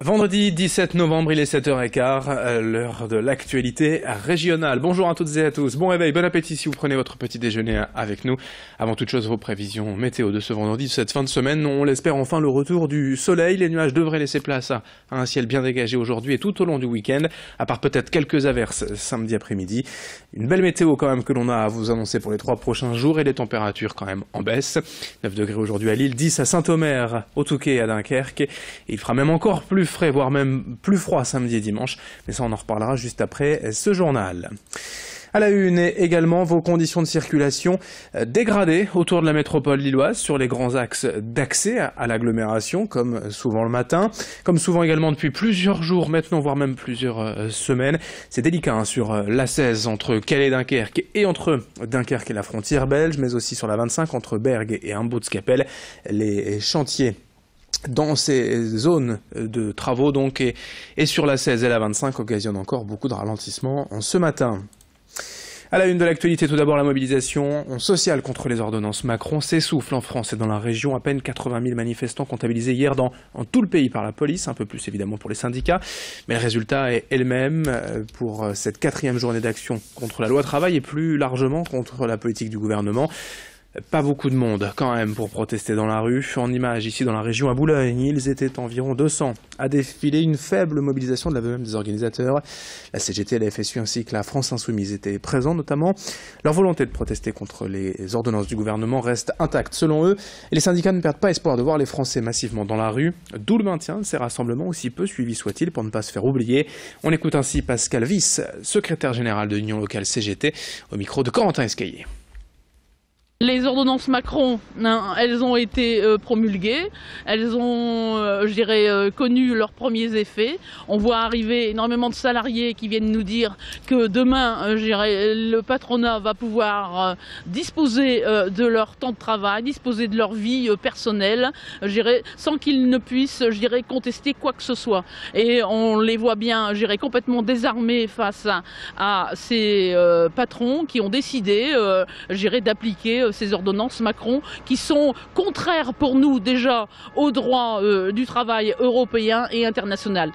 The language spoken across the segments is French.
Vendredi 17 novembre, il est 7h15, l'heure de l'actualité régionale. Bonjour à toutes et à tous, bon réveil, bon appétit si vous prenez votre petit déjeuner avec nous. Avant toute chose, vos prévisions météo de ce vendredi, de cette fin de semaine, on l'espère enfin le retour du soleil. Les nuages devraient laisser place à un ciel bien dégagé aujourd'hui et tout au long du week-end, à part peut-être quelques averses samedi après-midi. Une belle météo quand même que l'on a à vous annoncer pour les 3 prochains jours et les températures quand même en baisse. 9 degrés aujourd'hui à Lille, 10 à Saint-Omer, au Touquet et à Dunkerque. Et il fera même encore plus frais, voire même plus froid samedi et dimanche, mais ça on en reparlera juste après ce journal. À la une également, vos conditions de circulation dégradées autour de la métropole lilloise sur les grands axes d'accès à l'agglomération, comme souvent le matin, comme souvent également depuis plusieurs jours maintenant, voire même plusieurs semaines. C'est délicat sur l'A16 entre Calais et Dunkerque et entre Dunkerque et la frontière belge, mais aussi sur la 25 entre Bergue et Humboldt-Scapelle. Les chantiers dans ces zones de travaux donc et sur la 16 et la 25 occasionnent encore beaucoup de ralentissements ce matin. À la une de l'actualité, tout d'abord la mobilisation sociale contre les ordonnances Macron s'essouffle en France et dans la région. À peine 80 000 manifestants comptabilisés hier dans tout le pays par la police, un peu plus évidemment pour les syndicats. Mais le résultat est le même pour cette 4e journée d'action contre la loi travail et plus largement contre la politique du gouvernement. Pas beaucoup de monde quand même pour protester dans la rue. En image ici dans la région à Boulogne, ils étaient environ 200 à défiler. Une faible mobilisation de l'aveu même des organisateurs. La CGT, la FSU ainsi que la France Insoumise étaient présents notamment. Leur volonté de protester contre les ordonnances du gouvernement reste intacte selon eux. Et les syndicats ne perdent pas espoir de voir les Français massivement dans la rue. D'où le maintien de ces rassemblements, aussi peu suivis soient-ils, pour ne pas se faire oublier. On écoute ainsi Pascal Wyss, secrétaire général de l'Union locale CGT, au micro de Corentin Escaillé. Les ordonnances Macron, elles ont été promulguées, elles ont, connu leurs premiers effets. On voit arriver énormément de salariés qui viennent nous dire que demain, le patronat va pouvoir disposer de leur temps de travail, disposer de leur vie personnelle, sans qu'ils ne puissent, contester quoi que ce soit. Et on les voit bien, complètement désarmés face à ces patrons qui ont décidé, d'appliquer ces ordonnances Macron qui sont contraires pour nous déjà au droit du travail européen et international.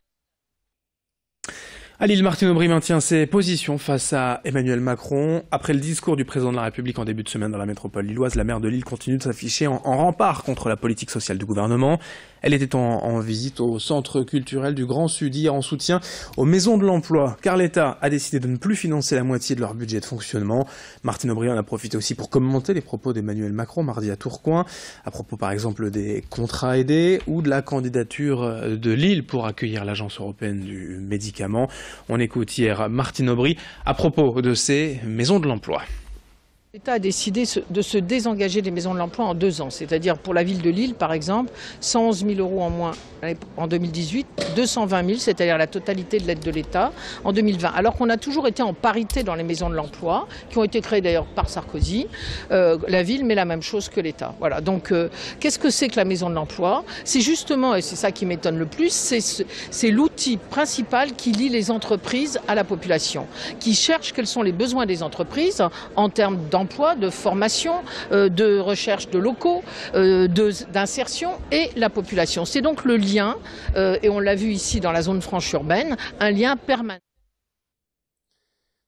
À Lille, Martine Aubry maintient ses positions face à Emmanuel Macron. Après le discours du président de la République en début de semaine dans la métropole lilloise, la maire de Lille continue de s'afficher en rempart contre la politique sociale du gouvernement. Elle était en visite au centre culturel du Grand Sud hier en soutien aux maisons de l'emploi, car l'État a décidé de ne plus financer la moitié de leur budget de fonctionnement. Martine Aubry en a profité aussi pour commenter les propos d'Emmanuel Macron mardi à Tourcoing, à propos par exemple des contrats aidés ou de la candidature de Lille pour accueillir l'Agence européenne du médicament. On écoute hier Martine Aubry à propos de ces maisons de l'emploi. L'État a décidé de se désengager des maisons de l'emploi en 2 ans. C'est-à-dire pour la ville de Lille, par exemple, 111 000 € en moins en 2018, 220 000, c'est-à-dire la totalité de l'aide de l'État en 2020. Alors qu'on a toujours été en parité dans les maisons de l'emploi, qui ont été créées d'ailleurs par Sarkozy. La ville met la même chose que l'État. Voilà. Donc qu'est-ce que c'est que la maison de l'emploi? C'est justement, et c'est ça qui m'étonne le plus, c'est l'outil principal qui lie les entreprises à la population, qui cherche quels sont les besoins des entreprises en termes d'emploi, de formation, de recherche de locaux, d'insertion et la population. C'est donc le lien, et on l'a vu ici dans la zone franche urbaine, un lien permanent.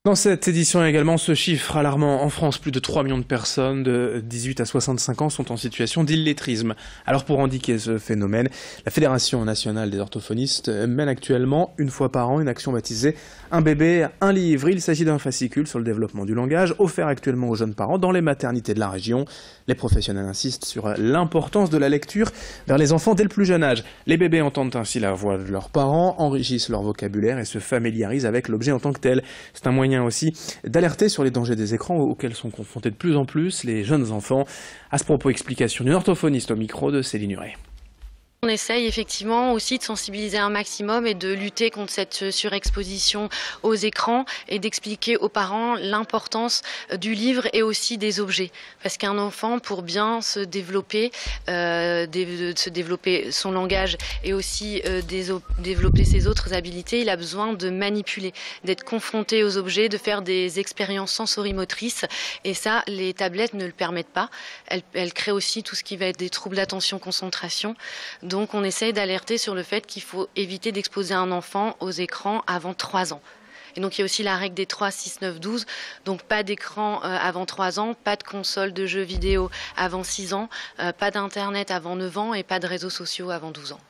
Dans cette édition également, ce chiffre alarmant en France, plus de 3 millions de personnes de 18 à 65 ans sont en situation d'illettrisme. Alors pour endiguer ce phénomène, la Fédération nationale des orthophonistes mène actuellement, une fois par an, une action baptisée « Un bébé, un livre ». Il s'agit d'un fascicule sur le développement du langage, offert actuellement aux jeunes parents dans les maternités de la région. Les professionnels insistent sur l'importance de la lecture vers les enfants dès le plus jeune âge. Les bébés entendent ainsi la voix de leurs parents, enrichissent leur vocabulaire et se familiarisent avec l'objet en tant que tel. C'est un moyen aussi d'alerter sur les dangers des écrans auxquels sont confrontés de plus en plus les jeunes enfants. À ce propos, explication d'une orthophoniste au micro de Céline Huret. On essaye effectivement aussi de sensibiliser un maximum et de lutter contre cette surexposition aux écrans et d'expliquer aux parents l'importance du livre et aussi des objets. Parce qu'un enfant, pour bien se développer son langage et aussi développer ses autres habiletés, il a besoin de manipuler, d'être confronté aux objets, de faire des expériences sensorimotrices. Et ça, les tablettes ne le permettent pas. Elles créent aussi tout ce qui va être des troubles d'attention-concentration. Donc on essaye d'alerter sur le fait qu'il faut éviter d'exposer un enfant aux écrans avant 3 ans. Et donc il y a aussi la règle des 3, 6, 9, 12. Donc pas d'écran avant 3 ans, pas de console de jeux vidéo avant 6 ans, pas d'internet avant 9 ans et pas de réseaux sociaux avant 12 ans.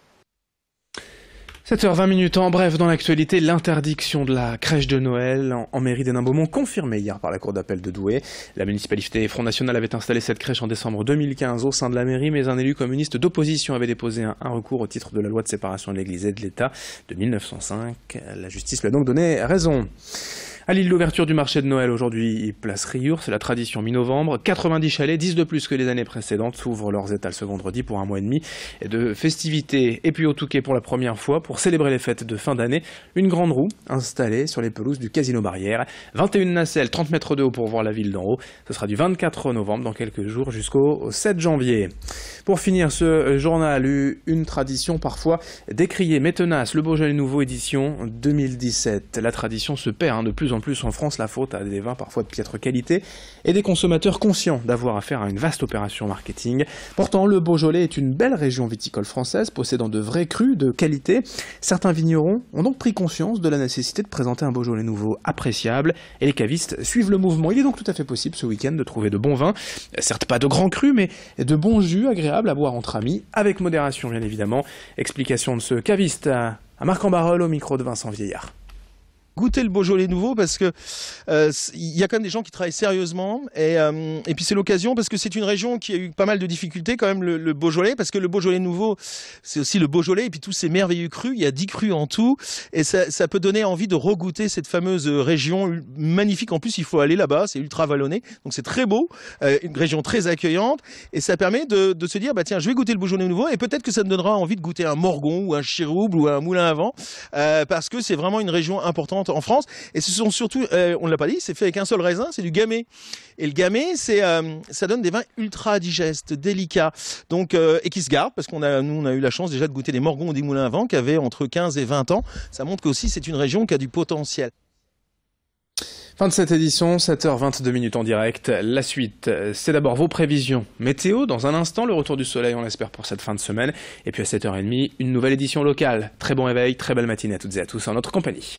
7h20 en bref dans l'actualité, l'interdiction de la crèche de Noël en mairie d'Hénin-Beaumont confirmée hier par la cour d'appel de Douai. La municipalité Front National avait installé cette crèche en décembre 2015 au sein de la mairie, mais un élu communiste d'opposition avait déposé un recours au titre de la loi de séparation de l'Église et de l'État de 1905. La justice lui a donc donné raison. À Lille, l'ouverture du marché de Noël aujourd'hui, place Riour, c'est la tradition mi-novembre. 90 chalets, 10 de plus que les années précédentes, s'ouvrent leurs étals ce vendredi pour un mois et demi de festivités. Et puis au Touquet pour la première fois, pour célébrer les fêtes de fin d'année, une grande roue installée sur les pelouses du Casino Barrière. 21 nacelles, 30 mètres de haut pour voir la ville d'en haut. Ce sera du 24 novembre, dans quelques jours, jusqu'au 7 janvier. Pour finir ce journal, une tradition parfois décriée mais tenace, le Beaujolais Nouveau édition 2017. La tradition se perd de plus en plus en France, la faute à des vins parfois de piètre qualité et des consommateurs conscients d'avoir affaire à une vaste opération marketing. Pourtant, le Beaujolais est une belle région viticole française, possédant de vrais crus de qualité. Certains vignerons ont donc pris conscience de la nécessité de présenter un Beaujolais nouveau appréciable et les cavistes suivent le mouvement. Il est donc tout à fait possible ce week-end de trouver de bons vins, certes pas de grands crus, mais de bons jus agréables à boire entre amis, avec modération bien évidemment. Explication de ce caviste à Marc-en-Barœul au micro de Vincent Vieillard. Goûter le Beaujolais nouveau parce que il y a quand même des gens qui travaillent sérieusement et puis c'est l'occasion parce que c'est une région qui a eu pas mal de difficultés quand même le Beaujolais parce que le Beaujolais nouveau c'est aussi le Beaujolais et puis tous ces merveilleux crus, il y a 10 crus en tout et ça peut donner envie de regoûter cette fameuse région magnifique. En plus il faut aller là-bas, c'est ultra vallonné donc c'est très beau, une région très accueillante et ça permet de se dire bah tiens je vais goûter le Beaujolais nouveau et peut-être que ça me donnera envie de goûter un Morgon ou un Chirouble ou un Moulin à Vent parce que c'est vraiment une région importante en France et ce sont surtout, on ne l'a pas dit, c'est fait avec un seul raisin, c'est du gamay. Et le gamay, ça donne des vins ultra digestes, délicats, donc et qui se gardent parce nous on a eu la chance déjà de goûter des Morgons ou des Moulins à Vent qui avaient entre 15 et 20 ans. Ça montre qu'aussi c'est une région qui a du potentiel. Fin de cette édition, 7h22 en direct. La suite, c'est d'abord vos prévisions météo. Dans un instant, le retour du soleil, on l'espère pour cette fin de semaine. Et puis à 7h30, une nouvelle édition locale. Très bon réveil, très belle matinée à toutes et à tous en notre compagnie.